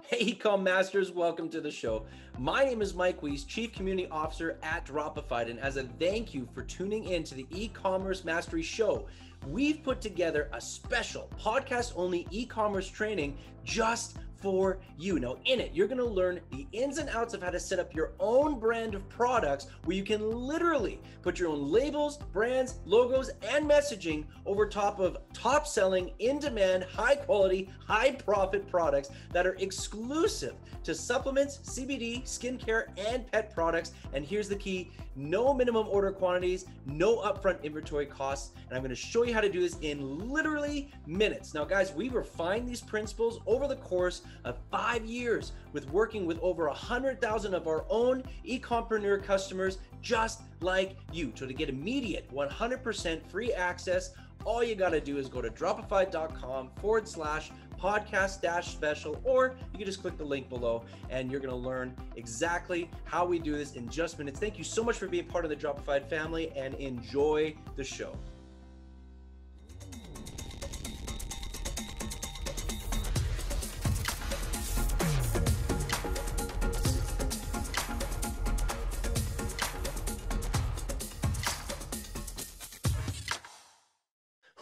Hey, Ecom Masters, welcome to the show. My name is Mike Weiss, Chief Community Officer at Dropified, and as a thank you for tuning in to the E-Commerce Mastery Show, we've put together a special podcast-only e-commerce training just for you. Now, in it, you're going to learn the ins and outs of how to set up your own brand of products where you can literally put your own labels, brands, logos, and messaging over top of top-selling, in-demand, high-quality, high-profit products that are exclusive to supplements, CBD, skincare, and pet products. And here's the key: no minimum order quantities, no upfront inventory costs. And I'm going to show you how to do this in literally minutes. Now, guys, we refined these principles over the course of 5 years with working with over 100,000 of our own e-compreneur customers just like you. So to get immediate 100% free access, all you got to do is go to dropified.com/podcast-special, or you can just click the link below and you're going to learn exactly how we do this in just minutes. Thank you so much for being part of the Dropified family and enjoy the show.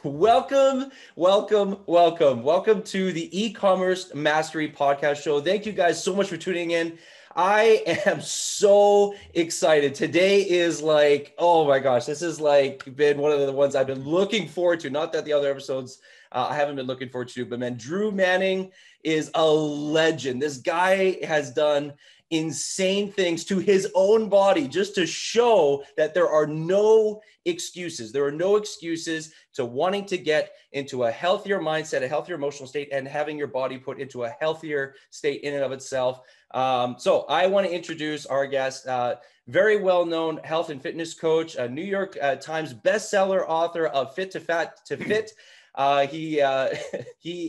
Welcome to the E-Commerce Mastery Podcast Show. Thank you guys so much for tuning in. I am so excited. Today is like, oh my gosh, this is like been one of the ones I've been looking forward to. Not that the other episodes I haven't been looking forward to, but man, Drew Manning is a legend. This guy has done insane things to his own body just to show that there are no excuses. There are no excuses to wanting to get into a healthier mindset, a healthier emotional state, and having your body put into a healthier state in and of itself. So I want to introduce our guest, very well-known health and fitness coach, a New York Times bestseller author of Fit to Fat to Fit. He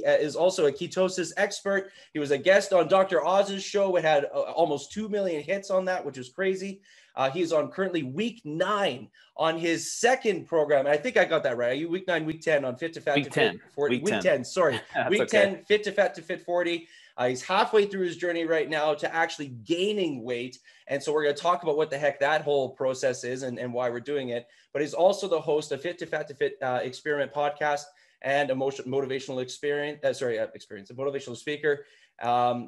is also a ketosis expert. He was a guest on Dr. Oz's show. It had almost 2 million hits on that, which is crazy. He is on currently week 9 on his second program. And I think I got that right. Are you week 9, week 10 on Fit to Fat to Fit 40? Week 10, sorry. Week 10, Fit to Fat to Fit 40. He's halfway through his journey right now to actually gaining weight. And so we're going to talk about what the heck that whole process is and why we're doing it. But he's also the host of Fit to Fat to Fit Experiment podcast and a motivational a motivational speaker.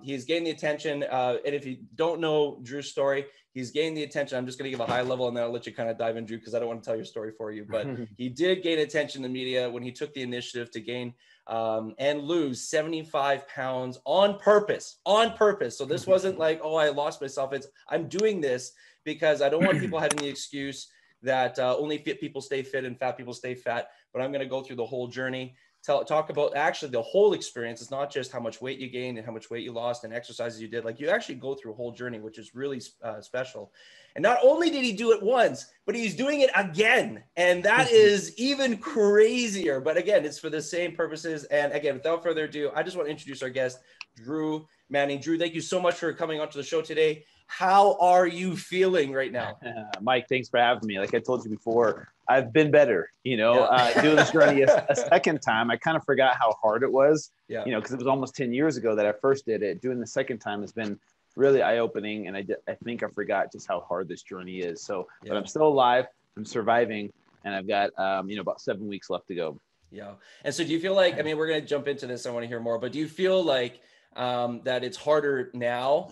He's gained the attention. And if you don't know Drew's story, he's gained the attention. I'm just going to give a high level and then I'll let you kind of dive in, Drew, because I don't want to tell your story for you. But he did gain attention in the media when he took the initiative to gain and lose 75 pounds on purpose. So this wasn't like, oh, I lost myself. It's I'm doing this because I don't want people having the excuse that only fit people stay fit and fat people stay fat. But I'm going to go through the whole journey, talk about actually the whole experience. It's not just how much weight you gained and how much weight you lost and exercises you did. Like you actually go through a whole journey, which is really special. And not only did he do it once, but he's doing it again. And that is even crazier. But again, it's for the same purposes. And again, without further ado, I just want to introduce our guest, Drew Manning. Drew, thank you so much for coming onto the show today. How are you feeling right now? Mike, thanks for having me. Like I told you before, I've been better, doing this journey a second time. I kind of forgot how hard it was, because it was almost 10 years ago that I first did it. Doing the second time has been really eye-opening. And I think I forgot just how hard this journey is. So, but I'm still alive, I'm surviving, and I've got, about 7 weeks left to go. Yeah. And so do you feel like, we're going to jump into this. I want to hear more, but do you feel like that it's harder now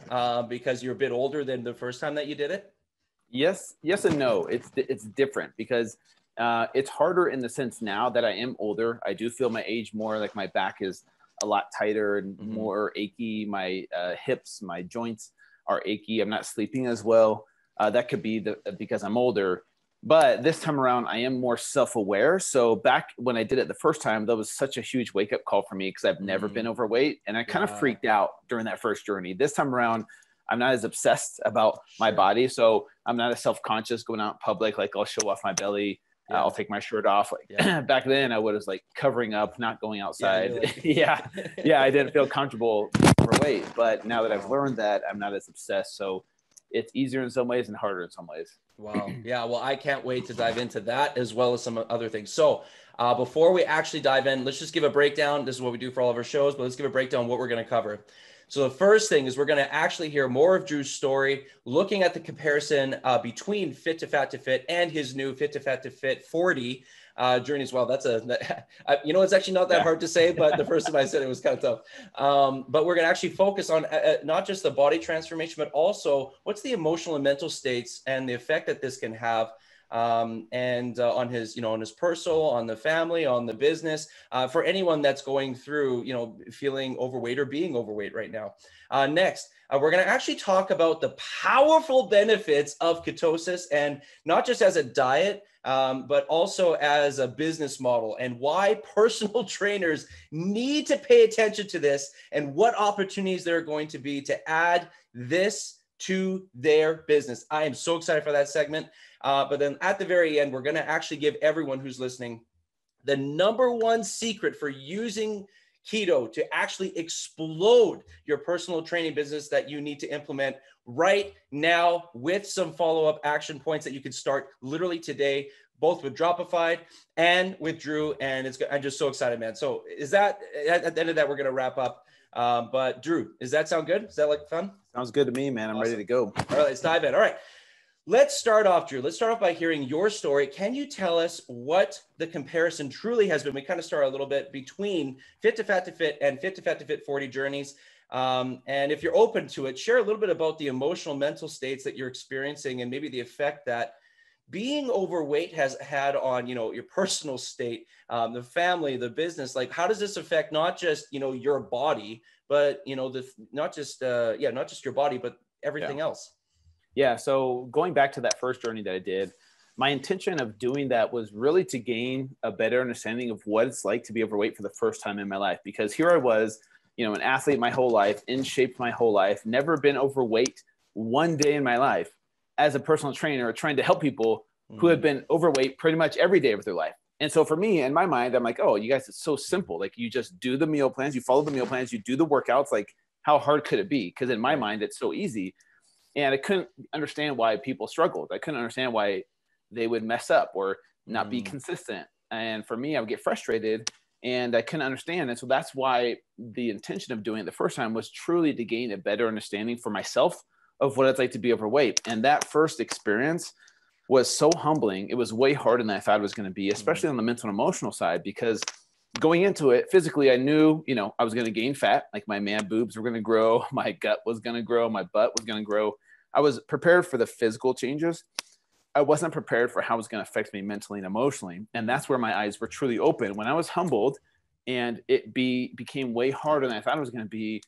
because you're a bit older than the first time that you did it? Yes and no. It's different because it's harder in the sense now that I am older. I do feel my age more, like my back is a lot tighter and more achy. My hips, my joints are achy. I'm not sleeping as well. That could be because I'm older. But this time around, I am more self-aware. So back when I did it the first time, that was such a huge wake-up call for me because I've never been overweight. And I kind of freaked out during that first journey. This time around, I'm not as obsessed about my body. So I'm not as self-conscious going out in public. Like I'll show off my belly. I'll take my shirt off. Back then I was like covering up, not going outside. I didn't feel comfortable overweight. But now that I've learned that, I'm not as obsessed. So it's easier in some ways and harder in some ways. Wow. Yeah. Well, I can't wait to dive into that as well as some other things. So Before we actually dive in, let's just give a breakdown. This is what we do for all of our shows, but let's give a breakdown of what we're going to cover. So the first thing is we're going to actually hear more of Drew's story, looking at the comparison between Fit to Fat to Fit and his new Fit to Fat to Fit 40 journey as well. That's it's actually not that hard to say, but the first time I said it was kind of tough. But we're going to actually focus on not just the body transformation, but also what's the emotional and mental states and the effect that this can have on his personal, on the family, on the business, for anyone that's going through, feeling overweight or being overweight right now. Next, we're going to actually talk about the powerful benefits of ketosis, and not just as a diet, but also as a business model, and why personal trainers need to pay attention to this and what opportunities there are going to be to add this to their business. I am so excited for that segment. But then at the very end, we're going to actually give everyone who's listening the #1 secret for using keto to actually explode your personal training business that you need to implement right now, with some follow-up action points that you can start literally today, both with Dropified and with Drew. And I'm just so excited, man. So is that, at the end of that, we're going to wrap up. But Drew, does that sound good? Is that like fun? Sounds good to me, man. I'm ready to go. All right, let's dive in. All right. Let's start off, Drew. Let's start off by hearing your story. Can you tell us what the comparison truly has been? We kind of start a little bit between Fit to Fat to Fit and Fit to Fat to Fit 40 journeys. And if you're open to it, share a little bit about the emotional, mental states that you're experiencing, and maybe the effect that being overweight has had on, your personal state, the family, the business. Like, how does this affect not just, your body, but, not just your body, but everything else? Yeah. So going back to that first journey that I did, my intention of doing that was really to gain a better understanding of what it's like to be overweight for the first time in my life. Because here I was, an athlete my whole life, in shape my whole life, never been overweight one day in my life, as a personal trainer trying to help people who have been overweight pretty much every day of their life. And so for me, in my mind, I'm like, oh, you guys, it's so simple. Like, you just do the meal plans, you follow the meal plans, you do the workouts. Like, how hard could it be? Because in my mind, it's so easy. And I couldn't understand why people struggled. I couldn't understand why they would mess up or not be consistent. And for me, I would get frustrated and I couldn't understand. And so that's why the intention of doing it the first time was truly to gain a better understanding for myself of what it's like to be overweight. And that first experience was so humbling. It was way harder than I thought it was going to be, especially on the mental and emotional side, because going into it physically, I knew, I was going to gain fat. Like, my man boobs were going to grow. My gut was going to grow. My butt was going to grow. I was prepared for the physical changes. I wasn't prepared for how it was going to affect me mentally and emotionally. And that's where my eyes were truly open. When I was humbled and it became way harder than I thought it was going to be,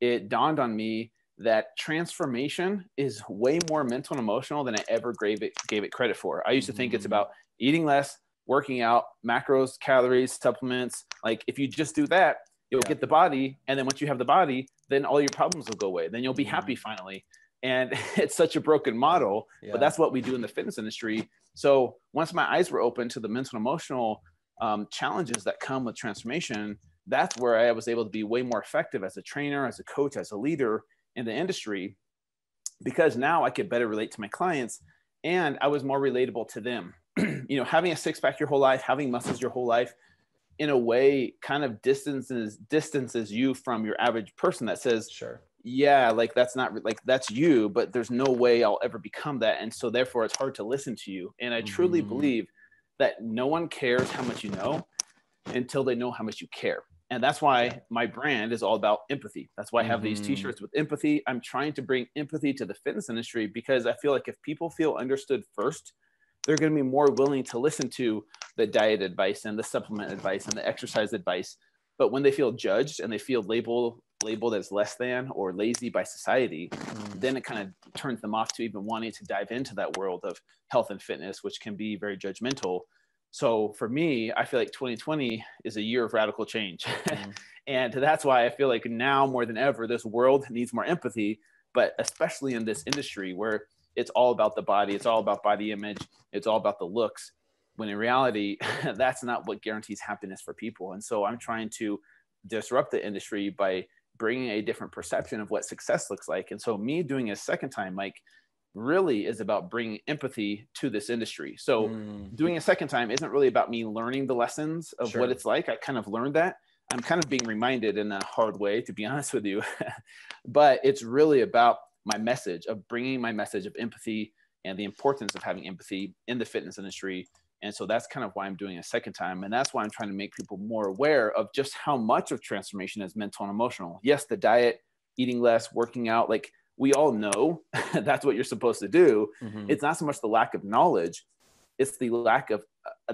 it dawned on me that transformation is way more mental and emotional than I ever gave it credit for. I used to think it's about eating less, working out, macros, calories, supplements. Like, if you just do that, you'll get the body. And then once you have the body, then all your problems will go away. Then you'll be happy finally. And it's such a broken model, but that's what we do in the fitness industry. So once my eyes were open to the mental and emotional challenges that come with transformation, that's where I was able to be way more effective as a trainer, as a coach, as a leader in the industry, because now I could better relate to my clients and I was more relatable to them. Having a six-pack your whole life, having muscles your whole life, in a way kind of distances you from your average person that says, sure, yeah, like, that's not like, that's you, but there's no way I'll ever become that. And so therefore it's hard to listen to you. And I truly believe that no one cares how much you know until they know how much you care. And that's why my brand is all about empathy. That's why I have these t-shirts with empathy. I'm trying to bring empathy to the fitness industry, because I feel like if people feel understood first, they're going to be more willing to listen to the diet advice and the supplement advice and the exercise advice. But when they feel judged and they feel labeled as less than or lazy by society, then it kind of turns them off to even wanting to dive into that world of health and fitness, which can be very judgmental. So for me, I feel like 2020 is a year of radical change. And that's why I feel like now more than ever, this world needs more empathy, but especially in this industry where it's all about the body, it's all about body image, it's all about the looks, when in reality, that's not what guarantees happiness for people. And so I'm trying to disrupt the industry by bringing a different perception of what success looks like. And so me doing it a second time, Mike, really is about bringing empathy to this industry. So doing a second time isn't really about me learning the lessons of what it's like. I kind of learned that. I'm kind of being reminded in a hard way, to be honest with you. But it's really about my message of bringing my message of empathy and the importance of having empathy in the fitness industry. And so that's kind of why I'm doing a second time. And that's why I'm trying to make people more aware of just how much of transformation is mental and emotional. Yes, the diet, eating less, working out, like we all know that's what you're supposed to do. It's not so much the lack of knowledge, it's the lack of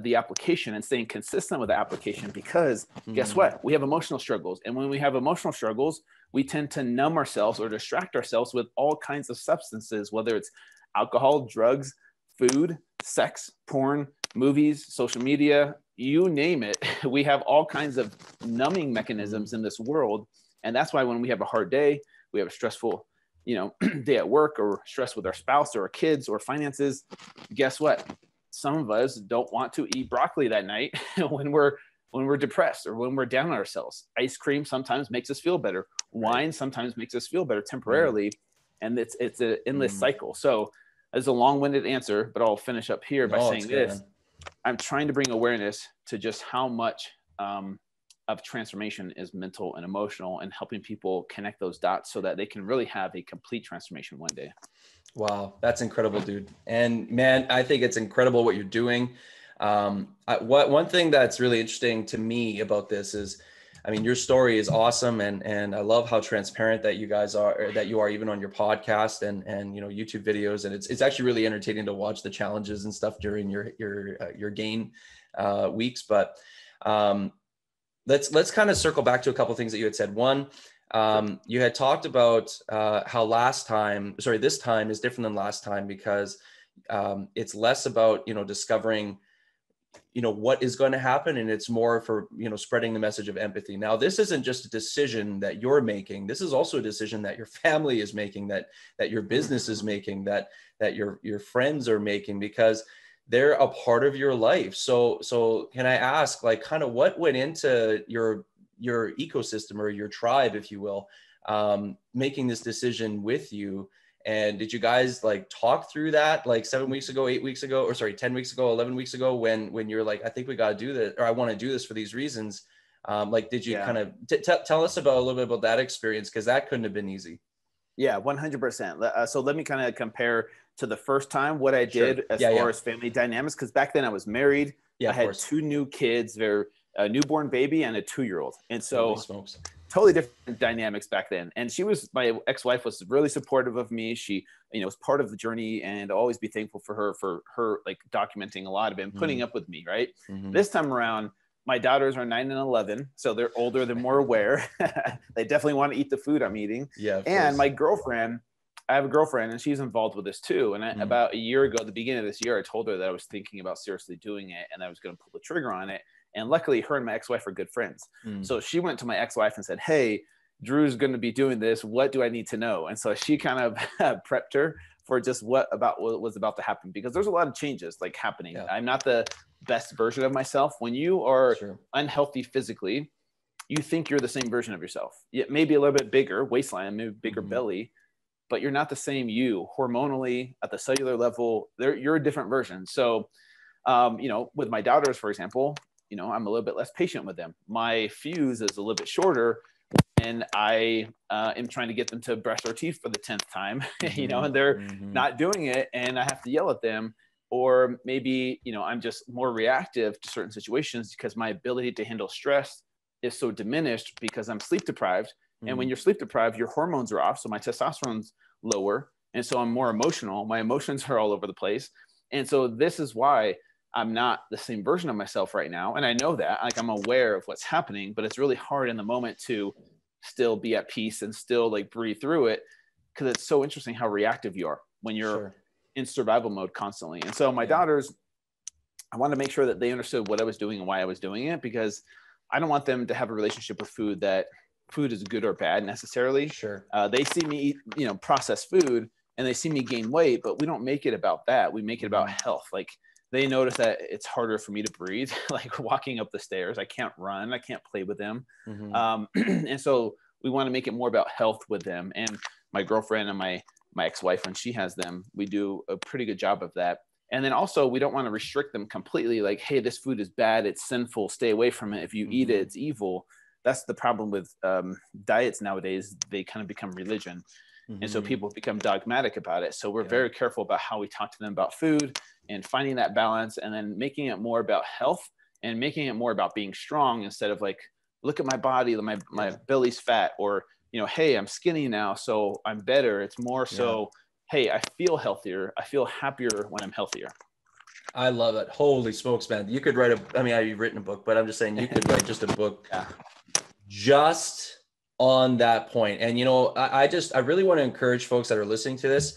the application and staying consistent with the application, because guess what? We have emotional struggles. And when we have emotional struggles, we tend to numb ourselves or distract ourselves with all kinds of substances, whether it's alcohol, drugs, food, sex, porn, movies, social media, you name it. We have all kinds of numbing mechanisms in this world. And that's why when we have a hard day, we have a stressful, day at work, or stress with our spouse or our kids or finances, guess what? Some of us don't want to eat broccoli that night when we're depressed or when we're down on ourselves. Ice cream sometimes makes us feel better. Wine sometimes makes us feel better temporarily. And it's an endless cycle. So it's a long-winded answer, but I'll finish up here by saying this. I'm trying to bring awareness to just how much of transformation is mental and emotional, and helping people connect those dots so that they can really have a complete transformation one day. Wow, that's incredible, dude. And man, I think it's incredible what you're doing. One thing that's really interesting to me about this is, I mean, your story is awesome, and I love how transparent that you guys are, or that you are even on your podcast and YouTube videos, and it's actually really entertaining to watch the challenges and stuff during your gain weeks. But let's kind of circle back to a couple of things that you had said. One, you had talked about how this time is different than last time, because it's less about discovering what is going to happen, and it's more for spreading the message of empathy. Now, this isn't just a decision that you're making. This is also a decision that your family is making, that your business is making, that your friends are making, because they're a part of your life. So can I ask, like, kind of what went into your ecosystem, or your tribe, if you will, making this decision with you? And did you guys like talk through that like 7 weeks ago, 8 weeks ago, or sorry, 10 weeks ago, 11 weeks ago, when you're like, I think we got to do this, or I want to do this for these reasons? Like, did you kind of tell us about a little bit about that experience? Cause that couldn't have been easy. Yeah, 100%. So let me kind of compare to the first time what I did as far as family dynamics. Cause back then I was married. I had two new kids. They're a newborn baby and a 2-year-old. And so totally different dynamics back then. And my ex-wife was really supportive of me. She, was part of the journey, and I'll always be thankful for her like documenting a lot of it and putting up with me. Right. This time around, my daughters are 9 and 11. So they're older, they're more aware. They definitely want to eat the food I'm eating. Yeah. And my girlfriend, I have a girlfriend, and she's involved with this too. And about a year ago, at the beginning of this year, I told her that I was thinking about seriously doing it, and I was going to pull the trigger on it. And luckily, her and my ex-wife are good friends. So she went to my ex-wife and said, hey, Drew's going to be doing this. What do I need to know? And so she kind of prepped her for just what was about to happen, because there's a lot of changes like happening. Yeah. I'm not the best version of myself. When you are unhealthy physically, you think you're the same version of yourself. Maybe a little bit bigger waistline, maybe bigger belly, but you're not the same you hormonally at the cellular level. You're a different version. So, with my daughters, for example, I'm a little bit less patient with them. My fuse is a little bit shorter, and I am trying to get them to brush their teeth for the 10th time, and they're not doing it, and I have to yell at them. Or maybe, I'm just more reactive to certain situations because my ability to handle stress is so diminished because I'm sleep deprived. And when you're sleep deprived, your hormones are off. So my testosterone's lower. And so I'm more emotional. My emotions are all over the place. And so this is why I'm not the same version of myself right now. And I know that, like, I'm aware of what's happening, but it's really hard in the moment to still be at peace and still like breathe through it. Cause it's so interesting how reactive you are when you're in survival mode constantly. And so my daughters, I wanted to make sure that they understood what I was doing and why I was doing it, because I don't want them to have a relationship with food that food is good or bad necessarily. They see me eat, processed food, and they see me gain weight, but we don't make it about that. We make it about health. Like, they notice that it's harder for me to breathe, like walking up the stairs. I can't run. I can't play with them. And so we want to make it more about health with them. And my girlfriend and my my ex-wife, when she has them, we do a pretty good job of that. And then also, we don't want to restrict them completely. Like, hey, this food is bad. It's sinful. Stay away from it. If you eat it, it's evil. That's the problem with diets nowadays. They kind of become religion. And so people become dogmatic about it. So we're very careful about how we talk to them about food and finding that balance, and then making it more about health and making it more about being strong, instead of like, look at my body, my belly's fat, or, you know, hey, I'm skinny now, so I'm better. It's more so, hey, I feel healthier. I feel happier when I'm healthier. I love it. Holy smokes, man. You could write I've written a book, but I'm just saying you could write just a book just on that point. And, you know, I really want to encourage folks that are listening to this.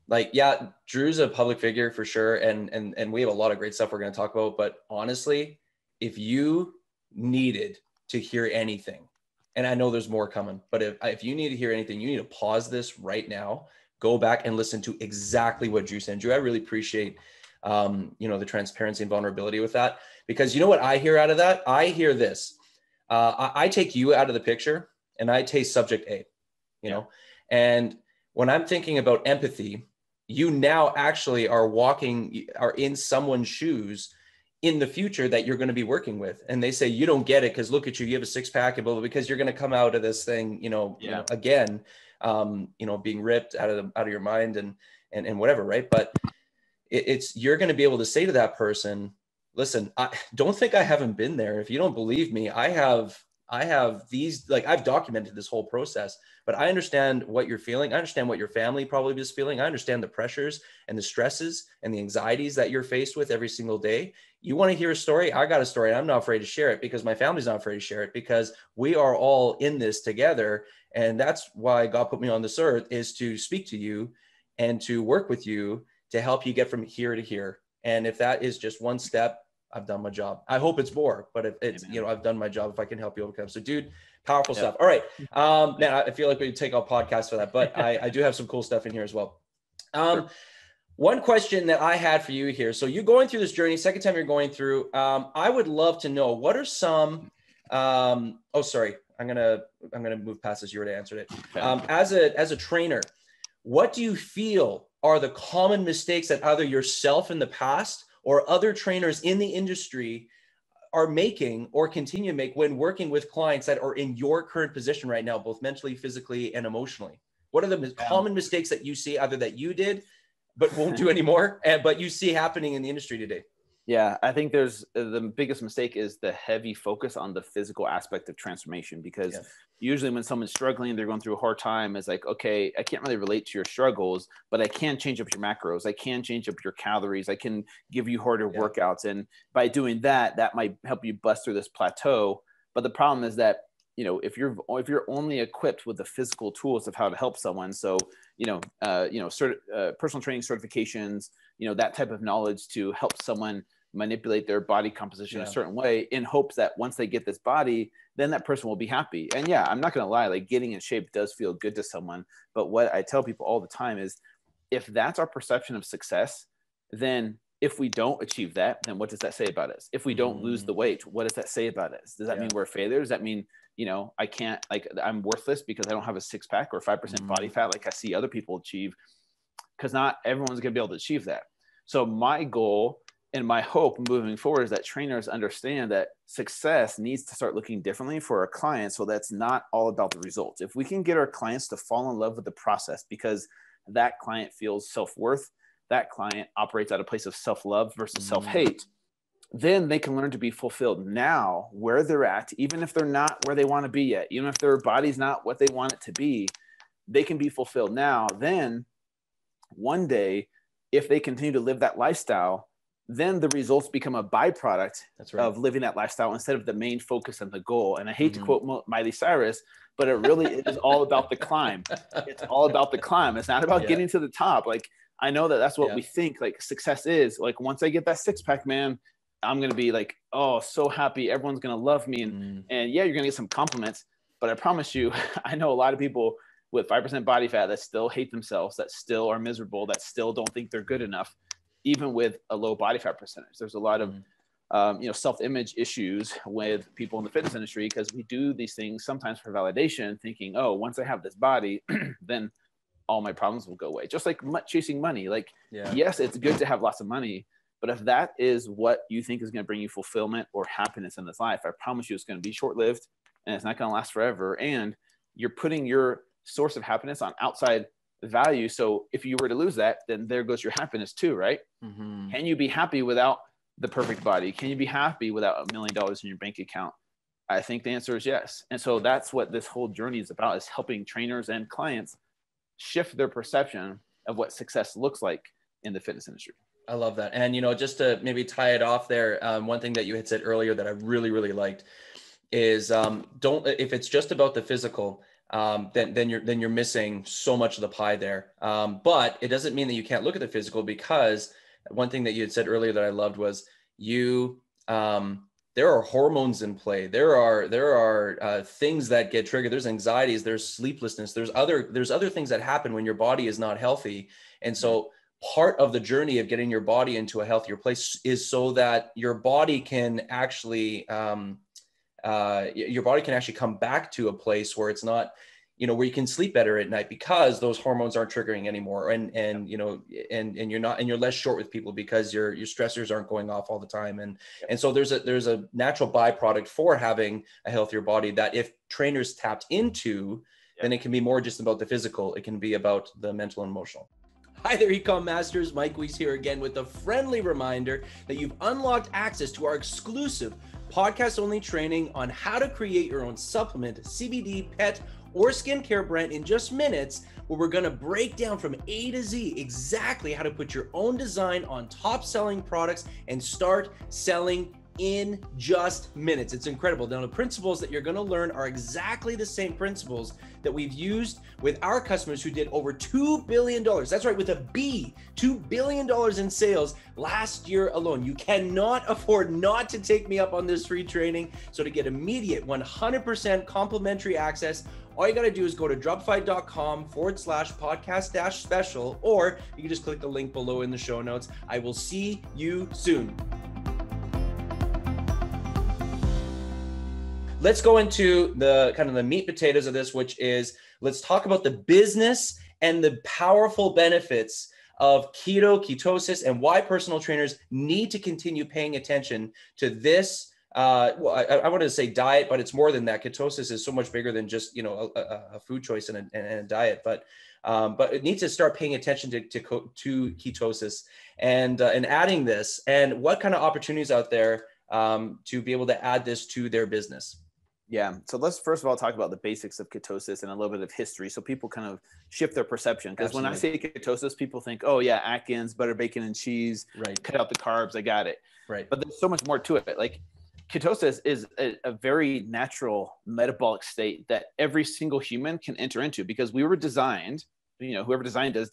Like, yeah, Drew's a public figure for sure. And we have a lot of great stuff we're going to talk about. But honestly, if you needed to hear anything, and I know there's more coming, but if you need to hear anything, you need to pause this right now, go back and listen to exactly what Drew said. Drew, I really appreciate, you know, the transparency and vulnerability with that, because you know what I hear out of that? I hear this. I take you out of the picture and I take subject A, you know, and when I'm thinking about empathy, you now actually are in someone's shoes in the future that you're going to be working with. And they say, you don't get it because look at you, you have a six pack and blah, blah, because you're going to come out of this thing, you know, again, you know, being ripped out of your mind and whatever. Right. But you're going to be able to say to that person, listen, I don't think I haven't been there. If you don't believe me, I have these, like, I've documented this whole process, but I understand what you're feeling. I understand what your family probably is feeling. I understand the pressures and the stresses and the anxieties that you're faced with every single day. You want to hear a story? I got a story. I'm not afraid to share it because my family's not afraid to share it, because we are all in this together. And that's why God put me on this earth, is to speak to you and to work with you to help you get from here to here. And if that is just one step, I've done my job. I hope it's more, but if it's, you know, I've done my job if I can help you overcome. So dude, powerful stuff. All right. Man, I feel like we could take a podcast for that, but I do have some cool stuff in here as well. One question that I had for you here. So you're going through this journey, second time you're going through, I would love to know, what are some, oh, sorry, I'm going to move past this. You already answered it. As a trainer, what do you feel are the common mistakes that either yourself in the past or other trainers in the industry are making or continue to make when working with clients that are in your current position right now, both mentally, physically, and emotionally? What are the common mistakes that you see, either that you did but won't do anymore, but you see happening in the industry today? Yeah, I think there's the biggest mistake is the heavy focus on the physical aspect of transformation, because usually when someone's struggling, they're going through a hard time, it's like, okay, I can't really relate to your struggles, but I can change up your macros. I can change up your calories. I can give you harder workouts. And by doing that, that might help you bust through this plateau. But the problem is that, you know, if you're only equipped with the physical tools of how to help someone, so, personal training certifications, you know, that type of knowledge to help someone manipulate their body composition a certain way in hopes that once they get this body, then that person will be happy. And yeah, I'm not going to lie, like getting in shape does feel good to someone. But what I tell people all the time is, if that's our perception of success, then if we don't achieve that, then what does that say about us? If we don't lose the weight, what does that say about us? Does that mean we're failures? Does that mean, you know, I can't, like, I'm worthless because I don't have a six pack or 5% body fat like I see other people achieve? Because not everyone's going to be able to achieve that. So my goal and my hope moving forward is that trainers understand that success needs to start looking differently for our clients. So that's not all about the results. If we can get our clients to fall in love with the process, because that client feels self-worth, that client operates at a place of self-love versus self-hate, then they can learn to be fulfilled now where they're at, even if they're not where they want to be yet, even if their body's not what they want it to be, they can be fulfilled now. Then one day, if they continue to live that lifestyle, then the results become a byproduct of living that lifestyle instead of the main focus and the goal. And I hate to quote Miley Cyrus, but it really is all about the climb. It's all about the climb. It's not about getting to the top. Like, I know that that's what we think like success is. Like, once I get that six pack, man, I'm going to be like, oh, so happy. Everyone's going to love me. And yeah, you're going to get some compliments, but I promise you, I know a lot of people with 5% body fat that still hate themselves, that still are miserable, that still don't think they're good enough, even with a low body fat percentage. There's a lot of, self-image issues with people in the fitness industry, because we do these things sometimes for validation, thinking, oh, once I have this body, then all my problems will go away. Just like chasing money. Like, Yeah. yes, it's good to have lots of money, but if that is what you think is going to bring you fulfillment or happiness in this life, I promise you it's going to be short-lived and it's not going to last forever. And you're putting your source of happiness on outside value. So if you were to lose that, then there goes your happiness too, right? Mm-hmm. Can you be happy without the perfect body? Can you be happy without $1 million in your bank account? I think the answer is yes. And so that's what this whole journey is about, is helping trainers and clients shift their perception of what success looks like in the fitness industry. I love that. And, you know, just to maybe tie it off there, one thing that you had said earlier that I really, really liked is if it's just about the physical, then you're missing so much of the pie there. But it doesn't mean that you can't look at the physical, because one thing that you had said earlier that I loved was there are hormones in play. There are things that get triggered. There's anxieties, there's sleeplessness, there's other things that happen when your body is not healthy. And so part of the journey of getting your body into a healthier place is so that your body can actually come back to a place where it's not, you know, where you can sleep better at night, because those hormones aren't triggering anymore. And you know, and you're less short with people because your stressors aren't going off all the time. And so there's a natural byproduct for having a healthier body that if trainers tapped into, then it can be more just about the physical. It can be about the mental and emotional. Hi there, Ecom Masters. Mike Weiss here again with a friendly reminder that you've unlocked access to our exclusive podcast-only training on how to create your own supplement, CBD, pet, or skincare brand in just minutes, where we're going to break down from A to Z exactly how to put your own design on top-selling products and start selling in just minutes. It's incredible. Now, the principles that you're going to learn are exactly the same principles that we've used with our customers who did over $2 billion. That's right, with a B, $2 billion in sales last year alone. You cannot afford not to take me up on this free training. So to get immediate 100% complimentary access, all you got to do is go to dropified.com/podcast-special, or you can just click the link below in the show notes. I will see you soon. Let's go into the kind of the meat potatoes of this, which is, let's talk about the business and the powerful benefits of keto, ketosis, and why personal trainers need to continue paying attention to this. I wanted to say diet, but it's more than that. Ketosis is so much bigger than just, you know, a food choice and a diet, but it needs to start paying attention to ketosis and adding this, and what kind of opportunities out there to be able to add this to their business. Yeah. So let's first of all talk about the basics of ketosis and a little bit of history, so people kind of shift their perception. Because when I say ketosis, people think, oh yeah, Atkins, butter, bacon, and cheese, right? Cut out the carbs, I got it. Right. But there's so much more to it. Like, ketosis is a very natural metabolic state that every single human can enter into, because we were designed, you know, whoever designed us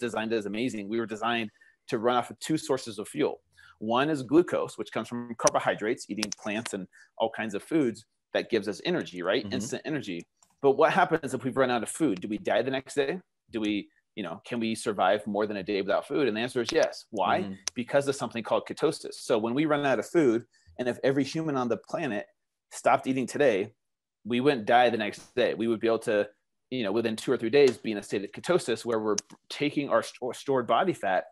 amazing. We were designed to run off of two sources of fuel. One is glucose, which comes from carbohydrates, eating plants and all kinds of foods. That gives us energy, right? Mm-hmm. Instant energy. But what happens if we've run out of food? Do we die the next day? Do we, you know, can we survive more than a day without food? And the answer is yes. Why? Mm-hmm. Because of something called ketosis. So when we run out of food, and if every human on the planet stopped eating today, we wouldn't die the next day. We would be able to, you know, within 2 or 3 days be in a state of ketosis, where we're taking our stored body fat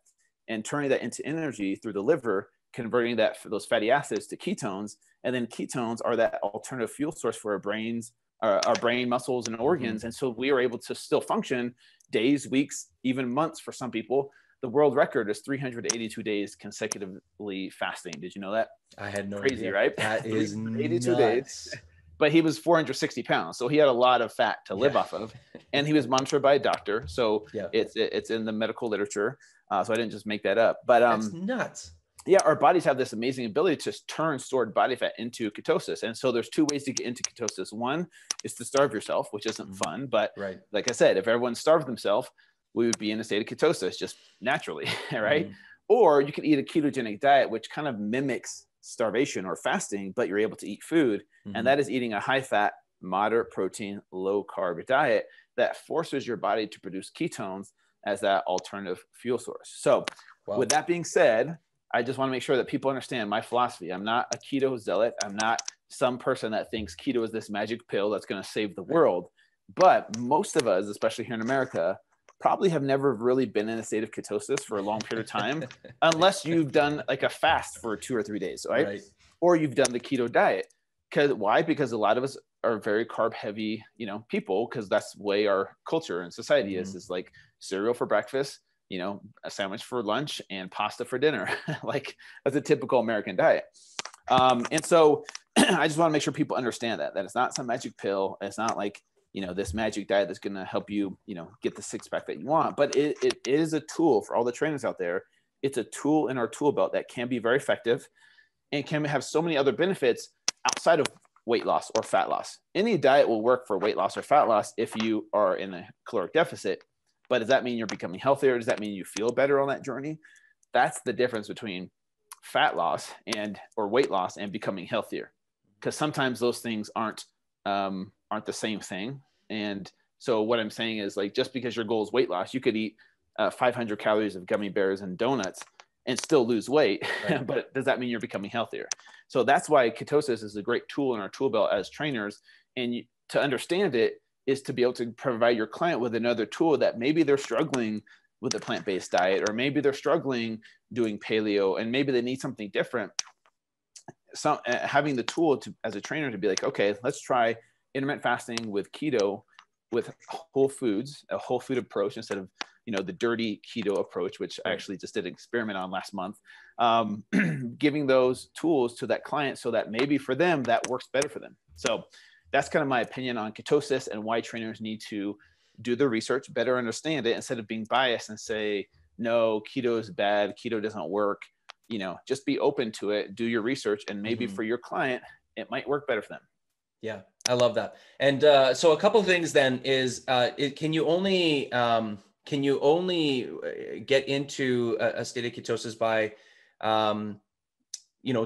and turning that into energy through the liver, converting those fatty acids to ketones. And then ketones are that alternative fuel source for our brains, our brain, muscles, and organs. Mm-hmm. And so we are able to still function days, weeks, even months for some people. The world record is 382 days consecutively fasting. Did you know that? I had no idea. Crazy, right? That is 82 nuts. Days. But he was 460 pounds. So he had a lot of fat to live off of. And he was monitored by a doctor. So it's in the medical literature. So I didn't just make that up. But that's nuts. Yeah, our bodies have this amazing ability to turn stored body fat into ketosis. And so there's 2 ways to get into ketosis. One is to starve yourself, which isn't fun. But like I said, if everyone starved themselves, we would be in a state of ketosis just naturally, right? Mm-hmm. Or you could eat a ketogenic diet, which kind of mimics starvation or fasting, but you're able to eat food. Mm-hmm. And that is eating a high fat, moderate protein, low carb diet that forces your body to produce ketones as that alternative fuel source. So with that being said, I just want to make sure that people understand my philosophy. I'm not a keto zealot. I'm not some person that thinks keto is this magic pill that's going to save the world. But most of us, especially here in America, probably have never really been in a state of ketosis for a long period of time, unless you've done like a fast for 2 or 3 days, right? Or you've done the keto diet. Why? Because a lot of us are very carb heavy, people, because that's the way our culture and society is like cereal for breakfast, a sandwich for lunch and pasta for dinner. Like that's a typical American diet. And so I just want to make sure people understand that it's not some magic pill. It's not like, this magic diet that's going to help you, get the six pack that you want, but it is a tool for all the trainers out there. It's a tool in our tool belt that can be very effective and can have so many other benefits outside of weight loss or fat loss. Any diet will work for weight loss or fat loss if you are in a caloric deficit, but does that mean you're becoming healthier? Does that mean you feel better on that journey? That's the difference between fat loss or weight loss and becoming healthier. Because sometimes those things aren't the same thing. And so what I'm saying is, like, just because your goal is weight loss, you could eat 500 calories of gummy bears and donuts and still lose weight. Right. But does that mean you're becoming healthier? So that's why ketosis is a great tool in our tool belt as trainers. And to understand it is to be able to provide your client with another tool that maybe they're struggling with a plant-based diet, or maybe they're struggling doing paleo and maybe they need something different. Having the tool as a trainer to be like, okay, let's try intermittent fasting with keto, with whole foods, a whole food approach instead of, the dirty keto approach, which I actually just did an experiment on last month, giving those tools to that client so that maybe for them, that works better for them. So that's kind of my opinion on ketosis and why trainers need to do the research, better understand it, instead of being biased and say, no, keto is bad, keto doesn't work. Just be open to it, do your research, and maybe for your client, it might work better for them. Yeah, I love that. And so a couple of things then is, can you only get into a state of ketosis by,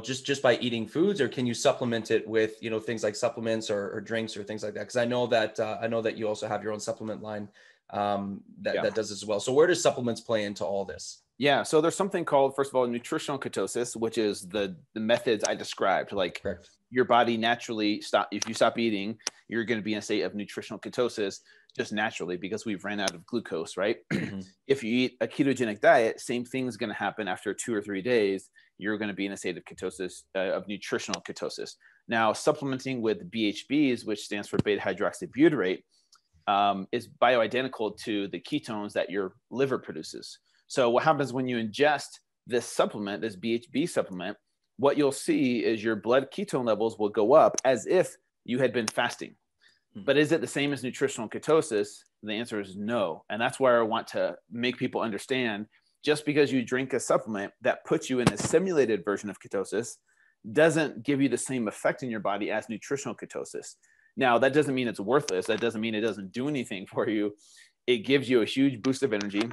just by eating foods, or can you supplement it with, things like supplements or drinks or things like that? Because I know that you also have your own supplement line that does this as well. So where does supplements play into all this? Yeah. So there's something called, first of all, nutritional ketosis, which is the methods I described. Like, correct, your body naturally if you stop eating, you're going to be in a state of nutritional ketosis just naturally because we've ran out of glucose, right? If you eat a ketogenic diet, same thing is going to happen after 2 or 3 days. You're going to be in a state of ketosis, of nutritional ketosis. Now, supplementing with BHBs, which stands for beta hydroxybutyrate, is bioidentical to the ketones that your liver produces. So what happens when you ingest this supplement, this BHB supplement, what you'll see is your blood ketone levels will go up as if you had been fasting. But is it the same as nutritional ketosis? The answer is no. And that's where I want to make people understand, just because you drink a supplement that puts you in a simulated version of ketosis doesn't give you the same effect in your body as nutritional ketosis. Now, that doesn't mean it's worthless. That doesn't mean it doesn't do anything for you. It gives you a huge boost of energy.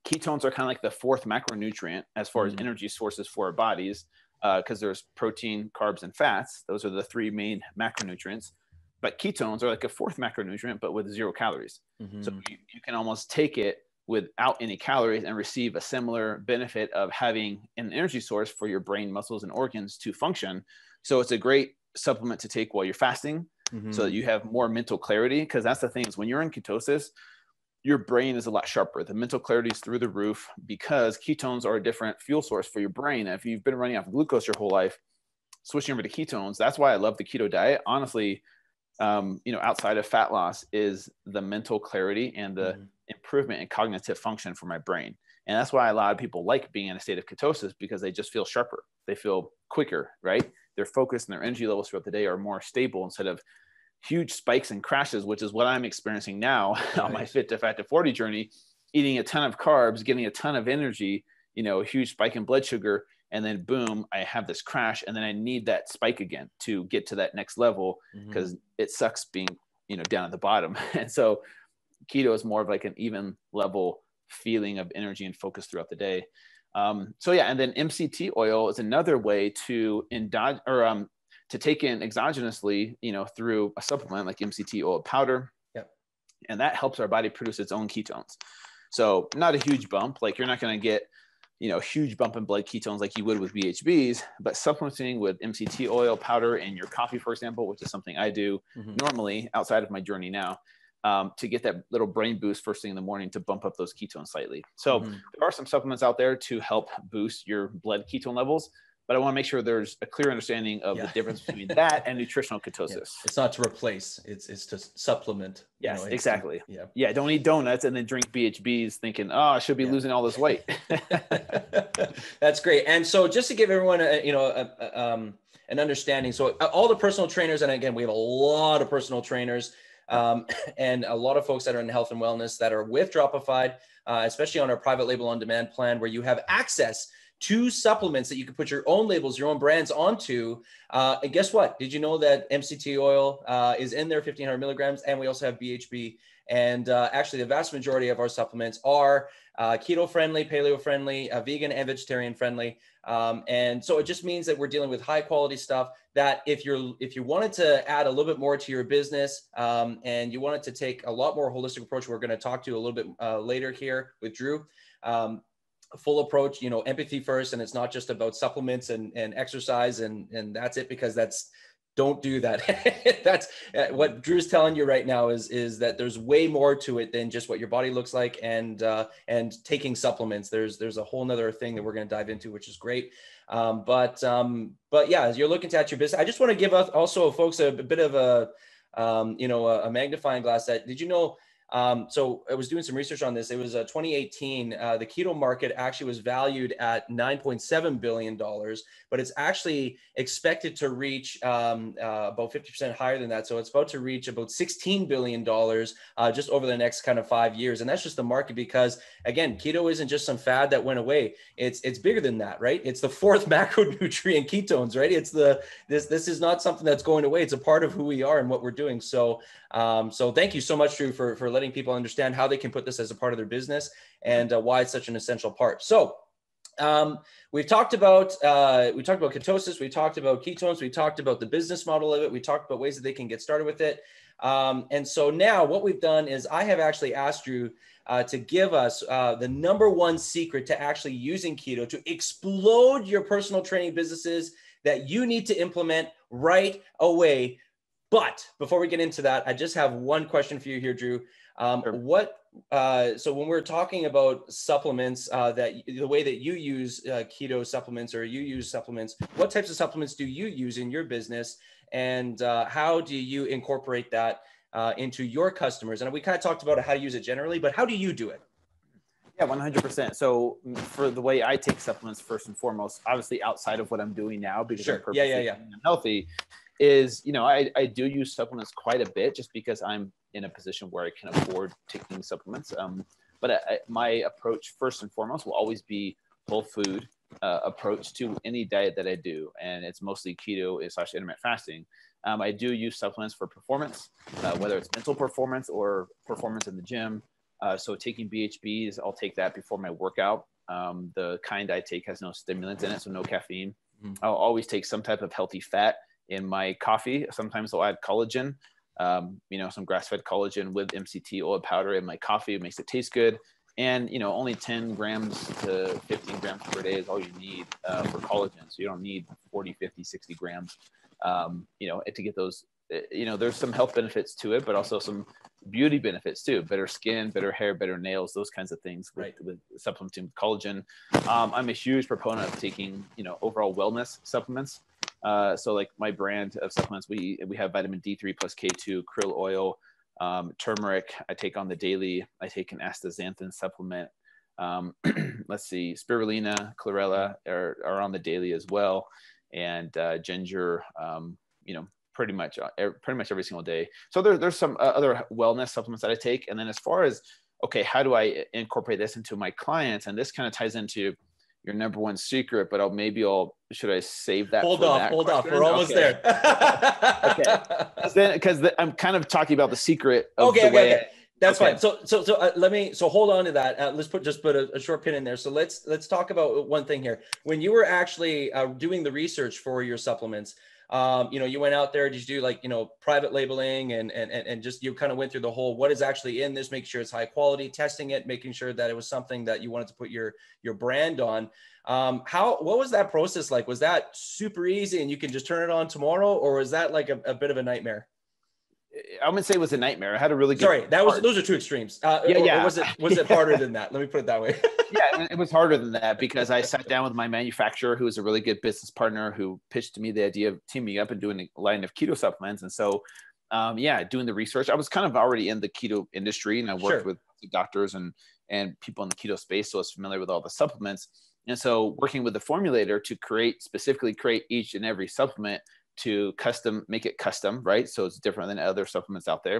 Ketones are kind of like the fourth macronutrient as far as energy sources for our bodies, because there's protein, carbs, and fats. Those are the 3 main macronutrients. But ketones are like a fourth macronutrient, but with 0 calories. So you can almost take it without any calories and receive a similar benefit of having an energy source for your brain, muscles, and organs to function. So it's a great supplement to take while you're fasting, so that you have more mental clarity. Because that's the thing, is when you're in ketosis, your brain is a lot sharper. The mental clarity is through the roof because ketones are a different fuel source for your brain. If you've been running off glucose your whole life, switching over to ketones, that's why I love the keto diet. Honestly, outside of fat loss, is the mental clarity and the improvement in cognitive function for my brain. And that's why a lot of people like being in a state of ketosis, because they just feel sharper. They feel quicker, right? Their focus and their energy levels throughout the day are more stable instead of huge spikes and crashes, which is what I'm experiencing now on my Fit to Fat to 40 journey, eating a ton of carbs, getting a ton of energy, a huge spike in blood sugar. And then boom, I have this crash. And then I need that spike again to get to that next level, because it sucks being, down at the bottom. And so keto is more of like an even level feeling of energy and focus throughout the day. And then MCT oil is another way to to take in exogenously, through a supplement like MCT oil powder. Yep. And that helps our body produce its own ketones. So not a huge bump, like you're not going to get, a huge bump in blood ketones like you would with BHBs, but supplementing with MCT oil powder in your coffee, for example, which is something I do normally outside of my journey now, to get that little brain boost first thing in the morning to bump up those ketones slightly. So there are some supplements out there to help boost your blood ketone levels, but I want to make sure there's a clear understanding of the difference between that and nutritional ketosis. It's not to replace, it's to supplement. Yes, exactly. Don't eat donuts and then drink BHBs thinking, oh, I should be losing all this weight. That's great. And so just to give everyone an understanding, so all the personal trainers, and again, we have a lot of personal trainers and a lot of folks that are in health and wellness that are with Dropified, especially on our private label on demand plan, where you have access to supplements that you can put your own labels, your own brands onto. And guess what? Did you know that Mct Oil is in there, 1,500 milligrams, and we also have BHB. And actually, the vast majority of our supplements are keto friendly, paleo friendly, vegan and vegetarian friendly. And so it just means that we're dealing with high quality stuff that if you wanted to add a little bit more to your business and you wanted to take a lot more holistic approach, we're going to talk to you a little bit later here with Drew. Full approach, empathy first. And it's not just about supplements and exercise and that's it, because don't do that. That's what Drew's telling you right now is that there's way more to it than just what your body looks like and taking supplements. There's a whole nother thing that we're going to dive into, which is great. But yeah, as you're looking at your business, I just want to give also folks a bit of a magnifying glass. Did you know? So I was doing some research on this. It was 2018. The keto market actually was valued at $9.7 billion, but it's actually expected to reach about 50% higher than that. So it's about to reach about $16 billion just over the next kind of 5 years. And that's just the market because, again, keto isn't just some fad that went away. It's bigger than that, right? It's the fourth macronutrient ketones, right? This is not something that's going away. It's a part of who we are and what we're doing. So thank you so much, Drew, for letting people understand how they can put this as a part of their business and why it's such an essential part. So we've talked about ketosis, we talked about ketones, we talked about the business model of it, we talked about ways that they can get started with it. And so now what we've done is I have actually asked Drew to give us the #1 secret to actually using keto to explode your personal training businesses that you need to implement right away. But before we get into that, I just have one question for you here, Drew. So when we're talking about supplements, the way that you use keto supplements or you use supplements, what types of supplements do you use in your business, and how do you incorporate that into your customers? And we kind of talked about how to use it generally, but how do you do it? Yeah, 100%. So for the way I take supplements, first and foremost, obviously outside of what I'm doing now, because I'm purposely healthy, is, I do use supplements quite a bit just because I'm in a position where I can afford taking supplements. But my approach first and foremost will always be whole food approach to any diet that I do. And it's mostly keto / intermittent fasting. I do use supplements for performance, whether it's mental performance or performance in the gym. So taking BHBs, I'll take that before my workout. The kind I take has no stimulants in it, so no caffeine. I'll always take some type of healthy fat in my coffee. Sometimes I'll add collagen, some grass-fed collagen with MCT oil powder in my coffee. It makes it taste good. And, only 10 grams to 15 grams per day is all you need for collagen. So you don't need 40, 50, 60 grams, to get those. There's some health benefits to it, but also some beauty benefits too. Better skin, better hair, better nails, those kinds of things with supplementing with collagen. I'm a huge proponent of taking, overall wellness supplements. So like my brand of supplements, we have vitamin D3 plus K2, krill oil, turmeric. I take on the daily. I take an astaxanthin supplement. Let's see, spirulina, chlorella are on the daily as well. And ginger, pretty much every single day. So there's some other wellness supplements that I take. And then as far as, okay, how do I incorporate this into my clients? And this kind of ties into your #1 secret, but should I save that? Hold off. We're almost there. Okay. Because I'm kind of talking about the secret of okay. That's fine. So hold on to that. Let's put a short pin in there. So let's talk about one thing here. When you were actually doing the research for your supplements, you went out there, did you do private labeling and just, you kind of went through the whole, what is actually in this, make sure it's high quality, testing it, making sure that it was something that you wanted to put your brand on. What was that process like? Was that super easy and you can just turn it on tomorrow, or was that like a bit of a nightmare? I wouldn't say it was a nightmare. I had a really good Sorry, those are two extremes. Yeah. Or was it harder than that? Let me put it that way. Yeah, it was harder than that because I sat down with my manufacturer, who was a really good business partner, who pitched to me the idea of teaming up and doing a line of keto supplements. And so, doing the research. I was kind of already in the keto industry, and I worked with doctors and people in the keto space, so I was familiar with all the supplements. And so, working with the formulator to specifically create each and every supplement to make it custom, right? So it's different than other supplements out there.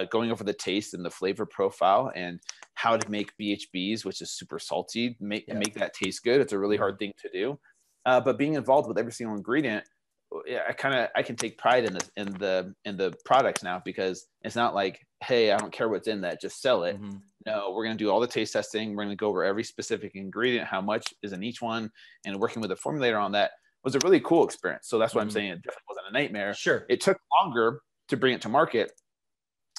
Going over the taste and the flavor profile and how to make BHBs, which is super salty, make that taste good. It's a really hard thing to do. But being involved with every single ingredient, I can take pride in the products now, because it's not like, hey, I don't care what's in that, just sell it. No, we're going to do all the taste testing. We're going to go over every specific ingredient, how much is in each one, and working with a formulator on that was a really cool experience. So that's why I'm saying it definitely wasn't a nightmare. Sure. It took longer to bring it to market,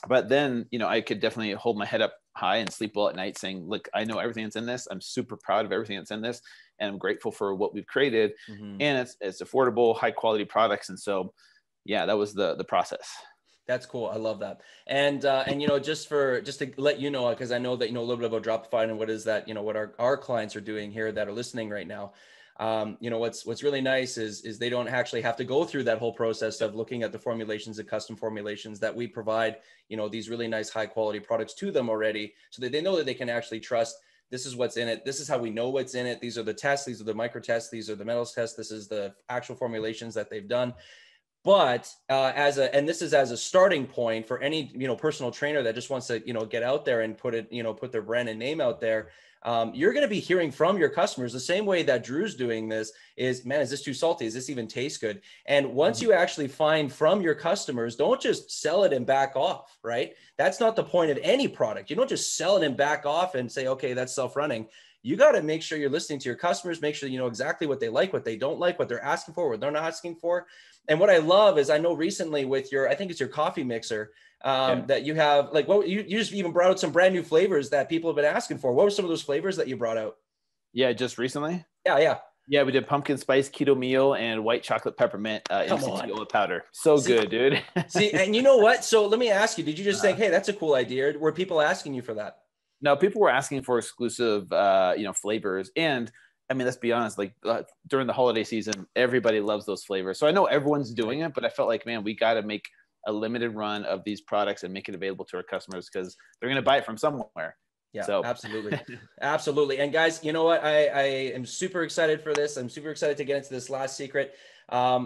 but then, I could definitely hold my head up high and sleep well at night saying, look, I know everything that's in this. I'm super proud of everything that's in this, and I'm grateful for what we've created. And it's affordable, high quality products. And so, yeah, that was the process. That's cool. I love that. And just to let you know, because I know that you know a little bit about Dropified and what is that, what our clients are doing here that are listening right now. What's really nice is they don't actually have to go through that whole process of looking at the formulations and custom formulations that we provide, these really nice high quality products to them already, so that they know that they can actually trust this is what's in it. This is how we know what's in it. These are the tests. These are the micro tests. These are the metals tests. This is the actual formulations that they've done. But this is as a starting point for any, personal trainer that just wants to, get out there and put their brand and name out there. You're going to be hearing from your customers the same way that Drew's doing this is, man, is this too salty? Is this even taste good? And once you actually find from your customers, don't just sell it and back off, right? That's not the point of any product. You don't just sell it and back off and say, okay, that's self-running. You got to make sure you're listening to your customers, make sure you know exactly what they like, what they don't like, what they're asking for, what they're not asking for. And what I love is I know recently with I think it's your coffee mixer, that you have, like, you just even brought out some brand new flavors that people have been asking for. What were some of those flavors that you brought out? Yeah, just recently. Yeah, we did pumpkin spice keto meal and white chocolate peppermint instant oil powder. Good, dude. See, and you know what? So let me ask you, did you just think, hey, that's a cool idea? Were people asking you for that? No, people were asking for exclusive, flavors. And I mean, let's be honest, like during the holiday season, everybody loves those flavors. So I know everyone's doing it, but I felt like, man, we got to make a limited run of these products and make it available to our customers, because they're going to buy it from somewhere. Yeah, so. Absolutely. Absolutely. And guys, you know what? I am super excited for this. I'm super excited to get into this last secret.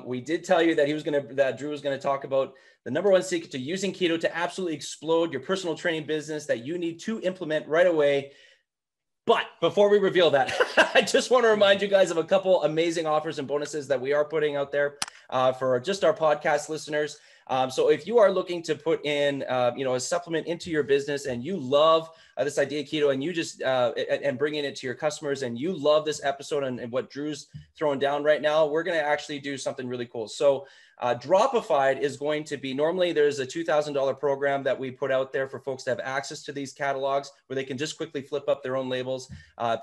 We did tell you that Drew was going to talk about the number one secret to using keto to absolutely explode your personal training business that you need to implement right away. But before we reveal that, I just want to remind you guys of a couple amazing offers and bonuses that we are putting out there for just our podcast listeners. So if you are looking to put in, a supplement into your business, and you love this idea of keto, and you just and bringing it to your customers, and you love this episode and what Drew's throwing down right now, we're going to actually do something really cool. So Dropified is going to be, normally there's a $2,000 program that we put out there for folks to have access to these catalogs where they can just quickly flip up their own labels,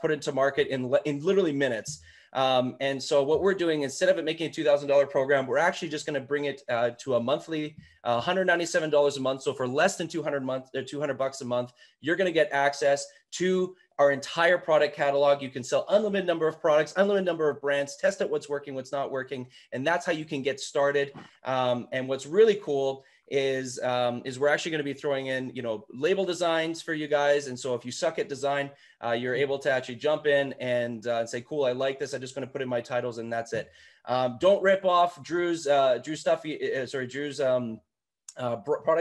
put it to market in literally minutes. And so what we're doing, instead of it making a $2,000 program, we're actually just going to bring it to a monthly $197 a month. So for less than $200 a month, you're going to get access to our entire product catalog. You can sell unlimited number of products, unlimited number of brands, test out what's working, what's not working. And that's how you can get started. And what's really cool is we're actually going to be throwing in, label designs for you guys. And so if you suck at design, you're able to actually jump in and say, cool, I like this. I'm just going to put in my titles, and that's it. Don't rip off Drew's product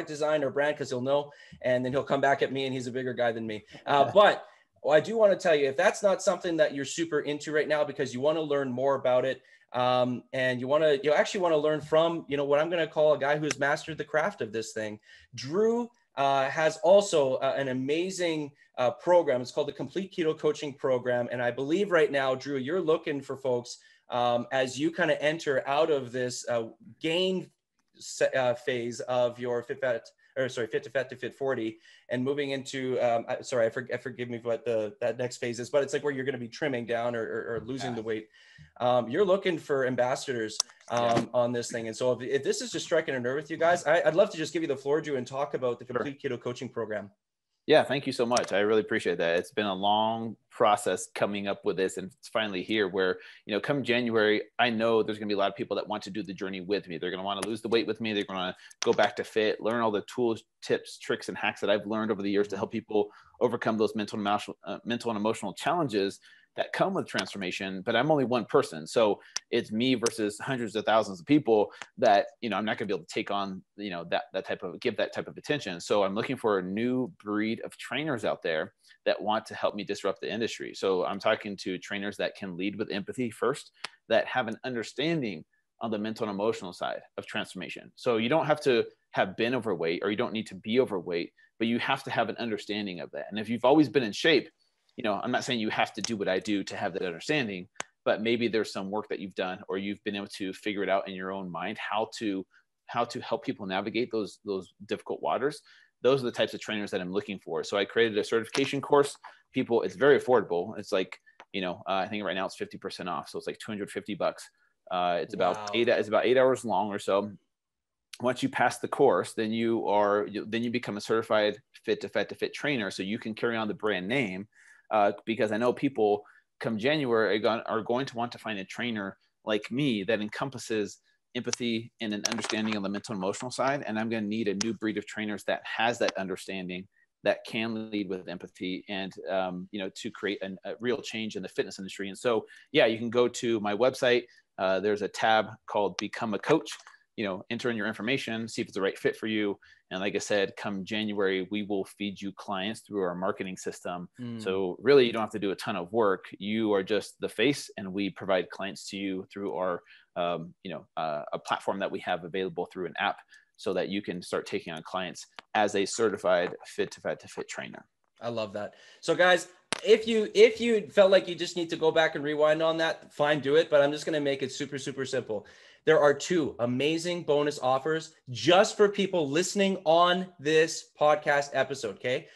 design or brand, because he'll know, and then he'll come back at me, and he's a bigger guy than me. But I do want to tell you, if that's not something that you're super into right now, because you want to learn more about it, and you actually want to learn from, what I'm going to call a guy who's mastered the craft of this thing. Drew has also an amazing program. It's called the Complete Keto Coaching Program. And I believe right now, Drew, you're looking for folks as you kind of enter out of this gain phase of your or sorry, Fit to Fat to Fit 40, and moving into, forgive me what that next phase is, but it's like where you're going to be trimming down or losing the weight. You're looking for ambassadors on this thing. And so if this is just striking a nerve with you guys, I'd love to just give you the floor, Drew, and talk about the Complete Keto Coaching Program. Yeah, thank you so much. I really appreciate that. It's been a long process coming up with this, and it's finally here where, come January, I know there's going to be a lot of people that want to do the journey with me. They're going to want to lose the weight with me. They're going to go back to fit, learn all the tools, tips, tricks, and hacks that I've learned over the years to help people overcome those mental and emotional challenges that come with transformation. But I'm only one person. So it's me versus hundreds of thousands of people that, I'm not gonna be able to take on, give that type of attention. So I'm looking for a new breed of trainers out there that want to help me disrupt the industry. So I'm talking to trainers that can lead with empathy first, that have an understanding on the mental and emotional side of transformation. So you don't have to have been overweight, or you don't need to be overweight, but you have to have an understanding of that. And if you've always been in shape, I'm not saying you have to do what I do to have that understanding, but maybe there's some work that you've done, or you've been able to figure it out in your own mind, how to help people navigate those difficult waters. Those are the types of trainers that I'm looking for. So I created a certification course. It's very affordable. It's like, I think right now it's 50% off. So it's like $250. It's about 8 hours long or so. Once you pass the course, then you become a certified Fit to Fat to Fit trainer. So you can carry on the brand name. Because I know people come January are going to want to find a trainer like me that encompasses empathy and an understanding on the mental and emotional side. And I'm going to need a new breed of trainers that has that understanding, that can lead with empathy, and, to create a real change in the fitness industry. And so, yeah, you can go to my website. There's a tab called Become a Coach. Enter in your information, see if it's the right fit for you. And like I said, come January, we will feed you clients through our marketing system. So really, you don't have to do a ton of work. You are just the face, and we provide clients to you through our, a platform that we have available through an app, so that you can start taking on clients as a certified Fit to Fat to Fit trainer. I love that. So guys, if you felt like you just need to go back and rewind on that, fine, do it. But I'm just going to make it super, super simple. There are 2 amazing bonus offers just for people listening on this podcast episode. Okay.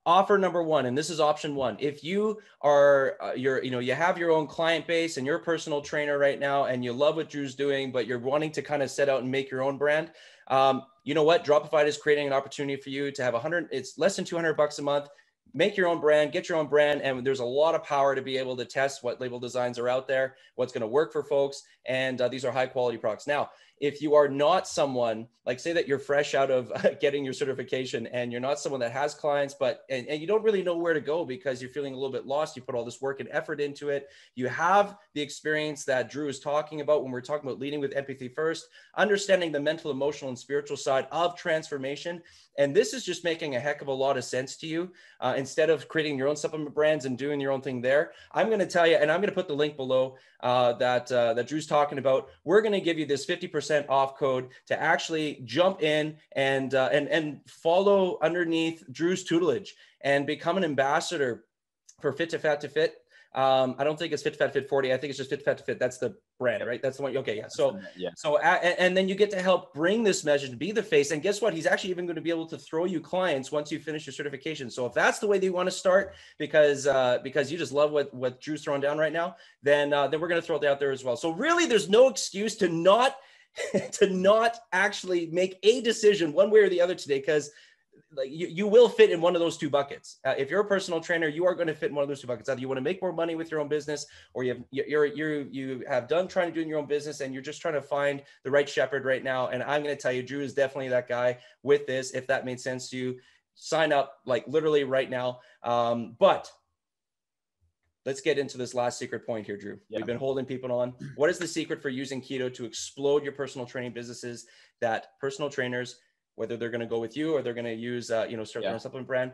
Offer number 1, and this is option 1. If you are, you have your own client base and you're a personal trainer right now, and you love what Drew's doing, but you're wanting to kind of set out and make your own brand. You know what? Dropified is creating an opportunity for you to have it's less than $200 a month. Make your own brand, get your own brand. And there's a lot of power to be able to test what label designs are out there, what's going to work for folks. And these are high quality products. Now, if you are not someone, like say that you're fresh out of getting your certification, and you're not someone that has clients, and you don't really know where to go because you're feeling a little bit lost, you put all this work and effort into it. You have the experience that Drew is talking about when we're talking about leading with empathy first, understanding the mental, emotional, and spiritual side of transformation. And this is just making a heck of a lot of sense to you. Instead of creating your own supplement brands and doing your own thing there, I'm going to tell you, and I'm going to put the link below that Drew's talking about. We're going to give you this 50% off code to actually jump in and follow underneath Drew's tutelage and become an ambassador for Fit to Fat to Fit. I don't think it's Fit to Fat Fit 40. I think it's just Fit to Fat to Fit. That's the brand, right? That's the one. Okay, yeah. So and then you get to help bring this message to be the face. And guess what? He's actually even going to be able to throw you clients once you finish your certification. So if that's the way that you want to start, because you just love what Drew's throwing down right now, then we're going to throw it out there as well. So really, there's no excuse to not actually make a decision one way or the other today, because like you will fit in one of those 2 buckets. If you're a personal trainer, you are going to fit in one of those 2 buckets. Either you want to make more money with your own business, or you have done trying to do your own business, and you're just trying to find the right shepherd right now. And I'm going to tell you, Drew is definitely that guy with this. If that made sense to you, sign up like literally right now. But let's get into this last secret point here, Drew. Yeah. We've been holding people on. What is the secret for using keto to explode your personal training businesses that personal trainers, whether they're going to go with you or they're going to use, start their own supplement brand,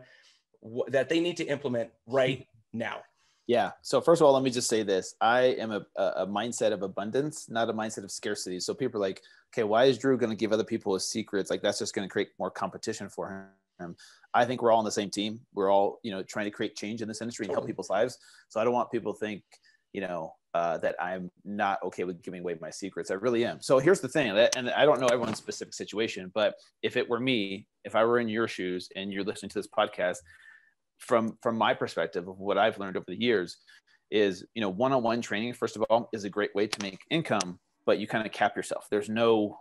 that they need to implement right now? Yeah. So first of all, let me just say this. I am a mindset of abundance, not a mindset of scarcity. So people are like, okay, why is Drew going to give other people his secrets? Like, that's just going to create more competition for him. I think we're all on the same team. We're all, trying to create change in this industry and help people's lives. So I don't want people to think, that I'm not okay with giving away my secrets. I really am. So here's the thing, and I don't know everyone's specific situation, but if it were me, if I were in your shoes and you're listening to this podcast, from my perspective of what I've learned over the years is, one-on-one training, first of all, is a great way to make income, but you kind of cap yourself. There's no,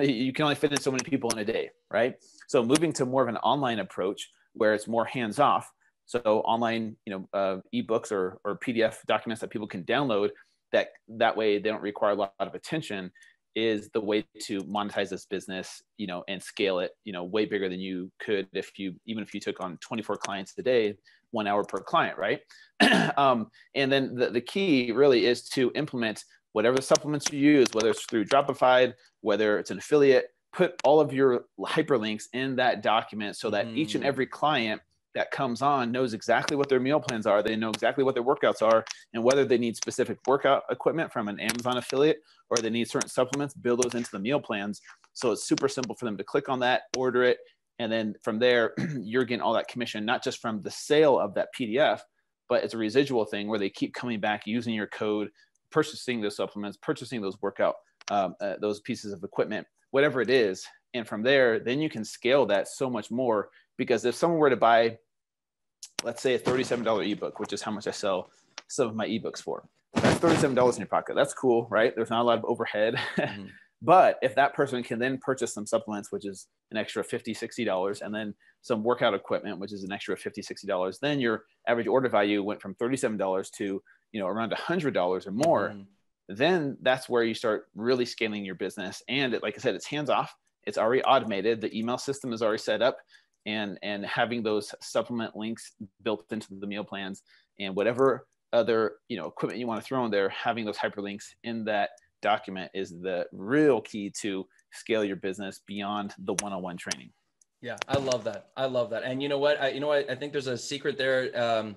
you can only fit in so many people in a day, right? So moving to more of an online approach where it's more hands-off. So online, ebooks or PDF documents that people can download that way they don't require a lot of attention is the way to monetize this business, and scale it, way bigger than you could even if you took on 24 clients a day, 1 hour per client, right? And then the key really is to implement whatever the supplements you use, whether it's through Dropified, whether it's an affiliate, put all of your hyperlinks in that document so that each and every client that comes on knows exactly what their meal plans are. They know exactly what their workouts are, and whether they need specific workout equipment from an Amazon affiliate or they need certain supplements, build those into the meal plans. So it's super simple for them to click on that, order it. And then from there, you're getting all that commission, not just from the sale of that PDF, but it's a residual thing where they keep coming back using your code, purchasing those supplements, purchasing those workout, those pieces of equipment, whatever it is. And from there, then you can scale that so much more, because if someone were to buy, let's say, a $37 ebook, which is how much I sell some of my ebooks for, that's $37 in your pocket. That's cool, right? There's not a lot of overhead. But if that person can then purchase some supplements, which is an extra $50, $60, and then some workout equipment, which is an extra $50, $60, then your average order value went from $37 to, around $100 or more. Then that's where you start really scaling your business. And like I said, it's hands off. It's already automated. The email system is already set up, and having those supplement links built into the meal plans and whatever other, equipment you want to throw in there, having those hyperlinks in that document is the real key to scale your business beyond the one-on-one training. Yeah, I love that. And you know what? I think there's a secret there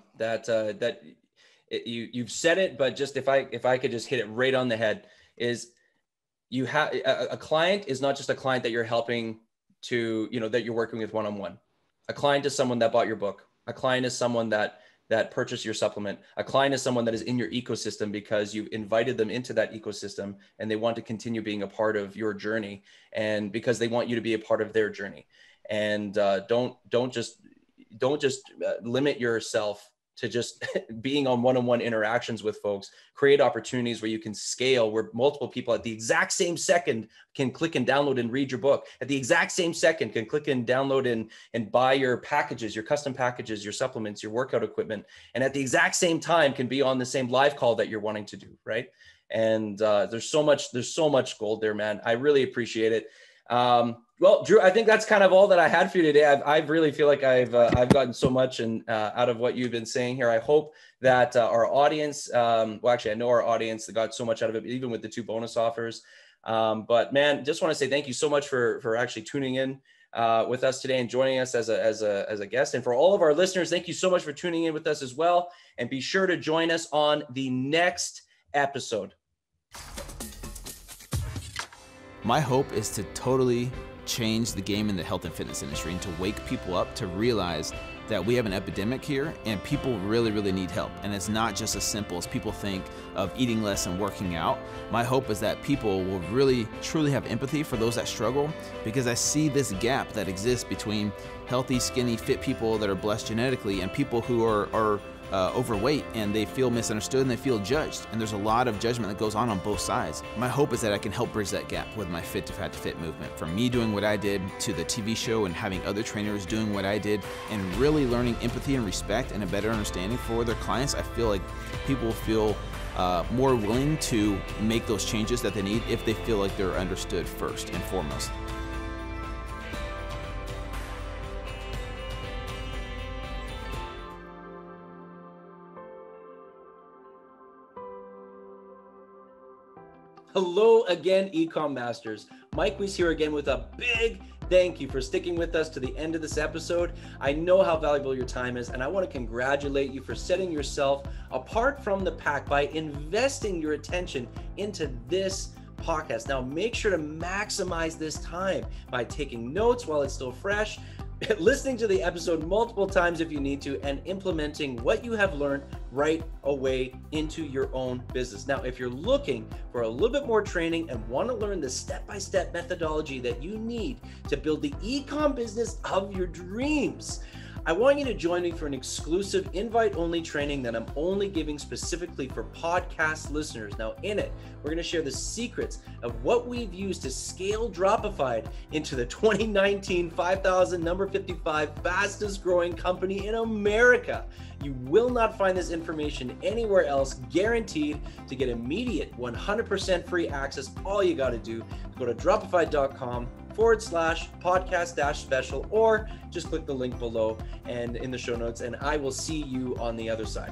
you've said it, but just if I could just hit it right on the head, is you have a client is not just a client that you're helping to, that you're working with one-on-one. A client is someone that bought your book. A client is someone that purchased your supplement. A client is someone that is in your ecosystem because you've invited them into that ecosystem and they want to continue being a part of your journey, and because they want you to be a part of their journey. And don't just limit yourself to just being on one-on-one interactions with folks. Create opportunities where you can scale, where multiple people at the exact same second can click and download and read your book. At the exact same second can click and download and buy your packages, your custom packages, your supplements, your workout equipment. And at the exact same time can be on the same live call that you're wanting to do, right? And there's so much gold there, man. I really appreciate it. Well, Drew, I think that's kind of all that I had for you today. I really feel like I've gotten so much out of what you've been saying here. I hope that our audience, I know our audience got so much out of it, even with the 2 bonus offers. But man, just want to say thank you so much for actually tuning in with us today and joining us as a guest. And for all of our listeners, thank you so much for tuning in with us as well. And be sure to join us on the next episode. My hope is to totally change the game in the health and fitness industry and to wake people up to realize that we have an epidemic here and people really, really need help. And it's not just as simple as people think of eating less and working out. My hope is that people will really, truly have empathy for those that struggle, because I see this gap that exists between healthy, skinny, fit people that are blessed genetically and people who are overweight, and they feel misunderstood and they feel judged. And there's a lot of judgment that goes on both sides. My hope is that I can help bridge that gap with my Fit to Fat to Fit movement. From me doing what I did to the TV show and having other trainers doing what I did and really learning empathy and respect and a better understanding for their clients, I feel like people will feel more willing to make those changes that they need if they feel like they're understood first and foremost. Hello again, Ecom Masters. Mike Weiss here again with a big thank you for sticking with us to the end of this episode. I know how valuable your time is, and I want to congratulate you for setting yourself apart from the pack by investing your attention into this podcast. Now, make sure to maximize this time by taking notes while it's still fresh. listening to the episode multiple times if you need to, and implementing what you have learned right away into your own business. Now, if you're looking for a little bit more training and want to learn the step-by-step methodology that you need to build the e-com business of your dreams, I want you to join me for an exclusive invite-only training that I'm only giving specifically for podcast listeners. Now, in it, we're going to share the secrets of what we've used to scale Dropified into the 2019 5,000 number 55 fastest growing company in America. You will not find this information anywhere else, guaranteed. To get immediate 100% free access, all you got to do is go to dropified.com/podcast-special, or just click the link below and in the show notes, and I will see you on the other side.